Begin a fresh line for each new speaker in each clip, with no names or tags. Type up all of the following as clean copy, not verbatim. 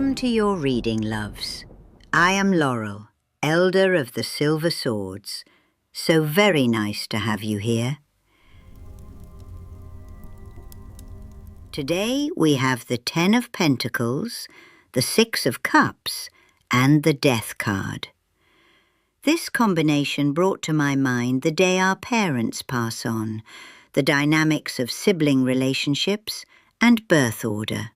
Welcome to your reading, loves. I am Laurel, Elder of the Silver Swords. So very nice to have you here. Today we have the 10 of Pentacles, the 6 of Cups, and the Death card. This combination brought to my mind the day our parents pass on, the dynamics of sibling relationships and birth order.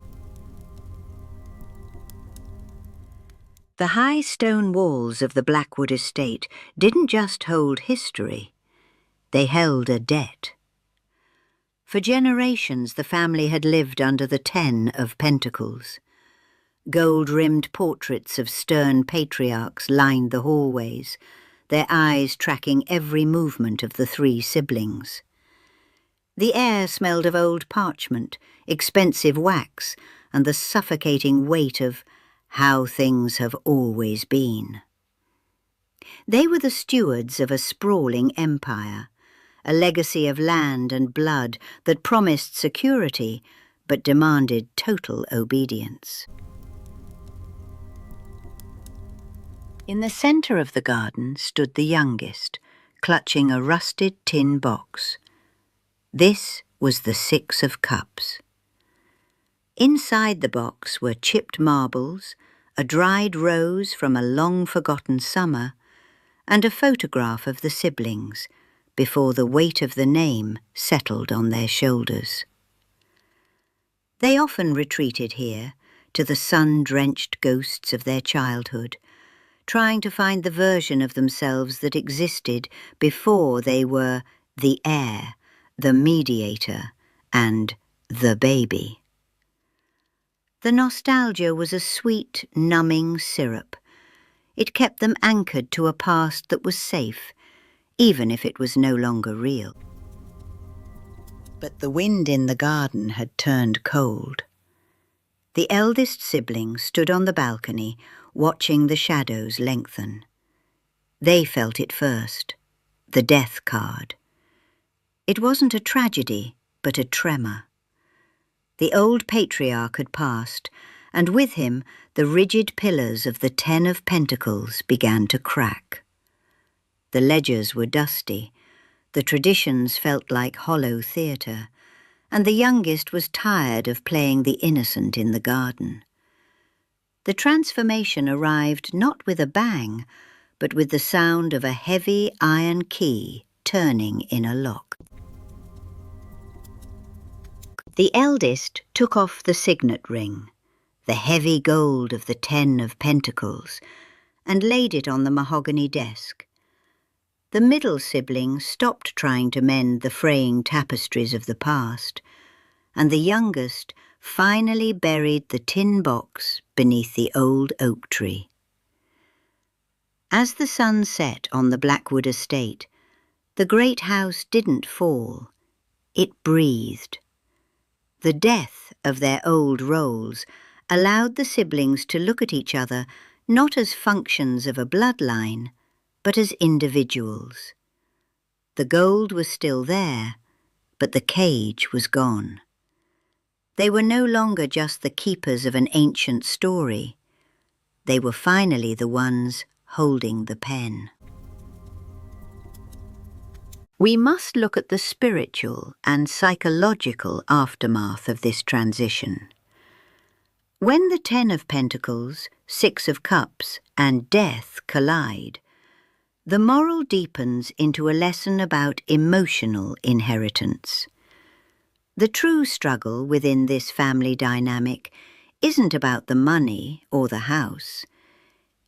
The high stone walls of the Blackwood estate didn't just hold history, they held a debt. For generations the family had lived under the 10 of Pentacles. Gold-rimmed portraits of stern patriarchs lined the hallways, their eyes tracking every movement of the 3 siblings. The air smelled of old parchment, expensive wax, and the suffocating weight of how things have always been. They were the stewards of a sprawling empire, a legacy of land and blood that promised security but demanded total obedience. In the centre of the garden stood the youngest, clutching a rusted tin box. This was the 6 of Cups. Inside the box were chipped marbles, a dried rose from a long-forgotten summer, and a photograph of the siblings before the weight of the name settled on their shoulders. They often retreated here to the sun-drenched ghosts of their childhood, trying to find the version of themselves that existed before they were the heir, the mediator, and the baby. The nostalgia was a sweet, numbing syrup. It kept them anchored to a past that was safe, even if it was no longer real. But the wind in the garden had turned cold. The eldest sibling stood on the balcony, watching the shadows lengthen. They felt it first, the death card. It wasn't a tragedy, but a tremor. The old patriarch had passed, and with him the rigid pillars of the 10 of Pentacles began to crack. The ledgers were dusty, the traditions felt like hollow theatre, and the youngest was tired of playing the innocent in the garden. The transformation arrived not with a bang, but with the sound of a heavy iron key turning in a lock. The eldest took off the signet ring, the heavy gold of the 10 of Pentacles, and laid it on the mahogany desk. The middle sibling stopped trying to mend the fraying tapestries of the past, and the youngest finally buried the tin box beneath the old oak tree. As the sun set on the Blackwood estate, the great house didn't fall, it breathed. The death of their old roles allowed the siblings to look at each other not as functions of a bloodline, but as individuals. The gold was still there, but the cage was gone. They were no longer just the keepers of an ancient story. They were finally the ones holding the pen. We must look at the spiritual and psychological aftermath of this transition. When the 10 of Pentacles, 6 of Cups, and Death collide, the moral deepens into a lesson about emotional inheritance. The true struggle within this family dynamic isn't about the money or the house.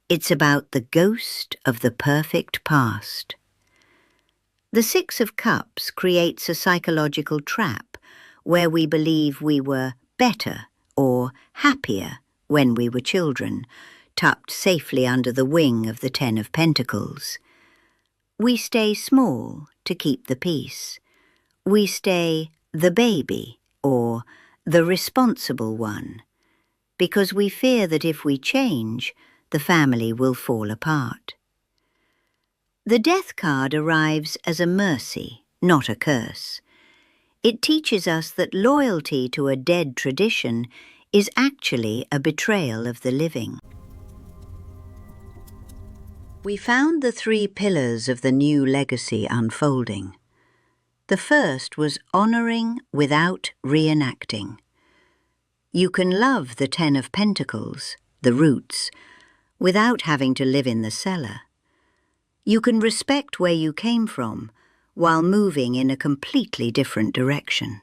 It's about the ghost of the perfect past. The 6 of Cups creates a psychological trap where we believe we were better or happier when we were children, tucked safely under the wing of the 10 of Pentacles. We stay small to keep the peace. We stay the baby or the responsible one, because we fear that if we change, the family will fall apart. The Death card arrives as a mercy, not a curse. It teaches us that loyalty to a dead tradition is actually a betrayal of the living. We found the 3 pillars of the new legacy unfolding. The first was honouring without reenacting. You can love the 10 of Pentacles, the roots, without having to live in the cellar. You can respect where you came from while moving in a completely different direction.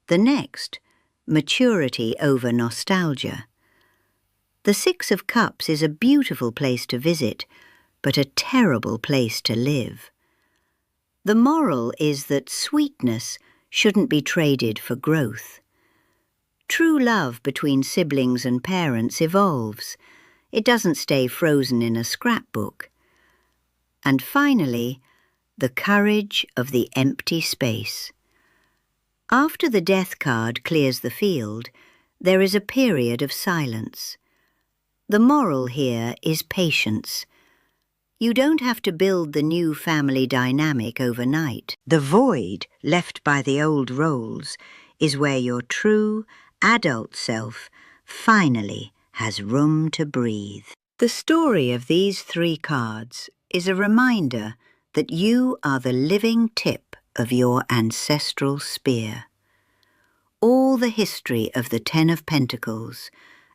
The next, maturity over nostalgia. The 6 of Cups is a beautiful place to visit, but a terrible place to live. The moral is that sweetness shouldn't be traded for growth. True love between siblings and parents evolves. It doesn't stay frozen in a scrapbook. And finally, the courage of the empty space. After the Death card clears the field, there is a period of silence. The moral here is patience. You don't have to build the new family dynamic overnight. The void left by the old roles is where your true, adult self finally has room to breathe. The story of these 3 cards is a reminder that you are the living tip of your ancestral spear. All the history of the 10 of Pentacles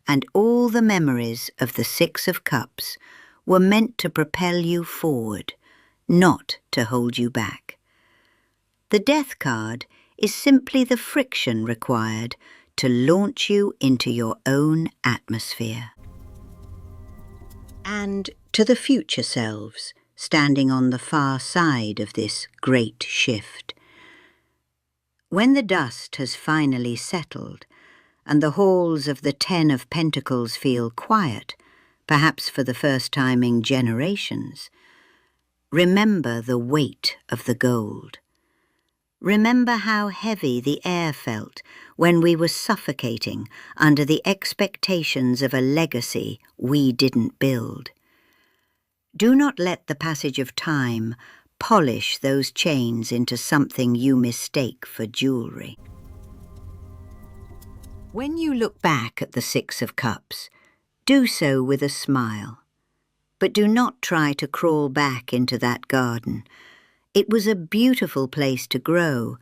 and all the memories of the 6 of Cups were meant to propel you forward, not to hold you back. The Death card is simply the friction required to launch you into your own atmosphere. And to the future selves, standing on the far side of this great shift. When the dust has finally settled, and the halls of the 10 of Pentacles feel quiet, perhaps for the first time in generations, remember the weight of the gold. Remember how heavy the air felt when we were suffocating under the expectations of a legacy we didn't build. Do not let the passage of time polish those chains into something you mistake for jewelry. When you look back at the 6 of Cups, do so with a smile. But do not try to crawl back into that garden. It was a beautiful place to grow,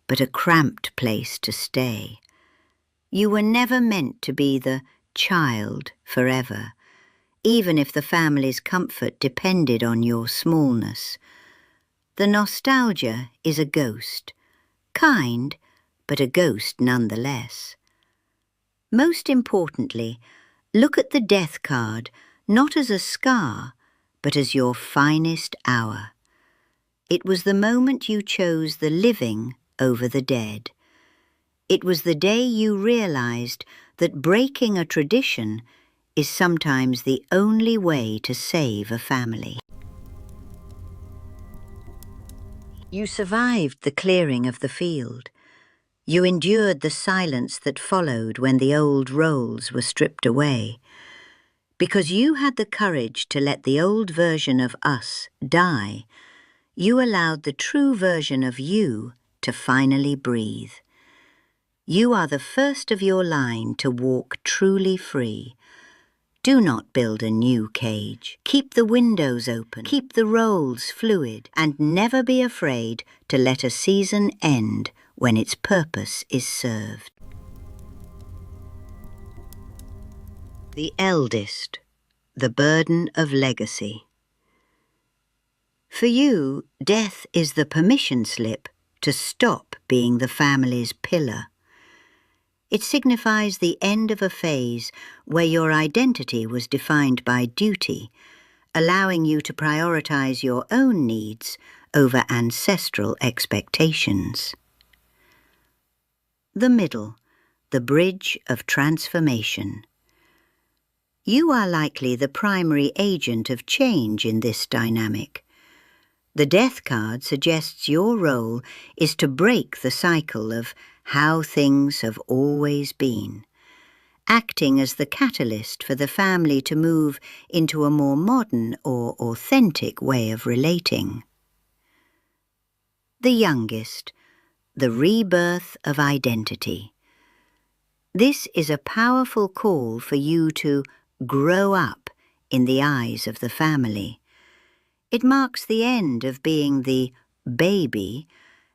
but a cramped place to stay. You were never meant to be the child forever, even if the family's comfort depended on your smallness. The nostalgia is a ghost, kind, but a ghost nonetheless. Most importantly, look at the Death card not as a scar, but as your finest hour. It was the moment you chose the living over the dead. It was the day you realized that breaking a tradition is sometimes the only way to save a family. You survived the clearing of the field. You endured the silence that followed when the old roles were stripped away. Because you had the courage to let the old version of us die, you allowed the true version of you to finally breathe. You are the first of your line to walk truly free. Do not build a new cage. Keep the windows open, keep the roles fluid, and never be afraid to let a season end when its purpose is served. The eldest, the burden of legacy. For you, death is the permission slip to stop being the family's pillar. It signifies the end of a phase where your identity was defined by duty, allowing you to prioritize your own needs over ancestral expectations. The middle, the bridge of transformation. You are likely the primary agent of change in this dynamic. The Death card suggests your role is to break the cycle of how things have always been, acting as the catalyst for the family to move into a more modern or authentic way of relating. The youngest, the rebirth of identity. This is a powerful call for you to grow up in the eyes of the family. It marks the end of being the baby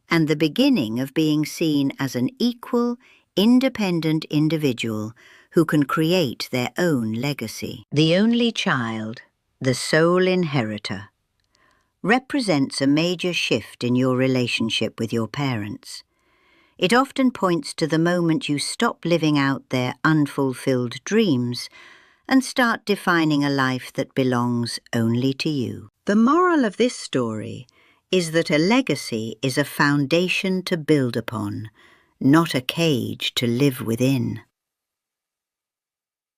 and the beginning of being seen as an equal, independent individual who can create their own legacy. The only child, the sole inheritor, represents a major shift in your relationship with your parents. It often points to the moment you stop living out their unfulfilled dreams and start defining a life that belongs only to you. The moral of this story is that a legacy is a foundation to build upon, not a cage to live within.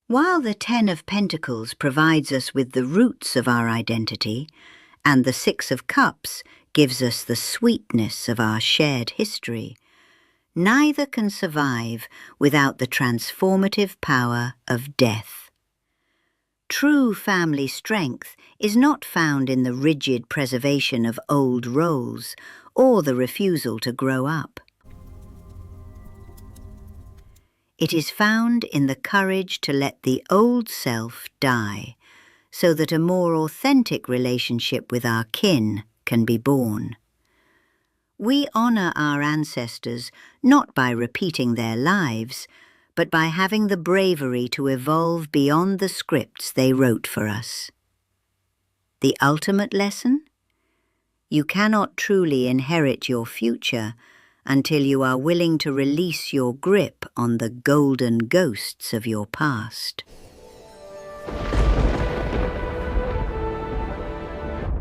While the Ten of Pentacles provides us with the roots of our identity, and the Six of Cups gives us the sweetness of our shared history, neither can survive without the transformative power of death. True family strength is not found in the rigid preservation of old roles or the refusal to grow up. It is found in the courage to let the old self die, so that a more authentic relationship with our kin can be born. We honor our ancestors not by repeating their lives, but by having the bravery to evolve beyond the scripts they wrote for us. The ultimate lesson? You cannot truly inherit your future until you are willing to release your grip on the golden ghosts of your past.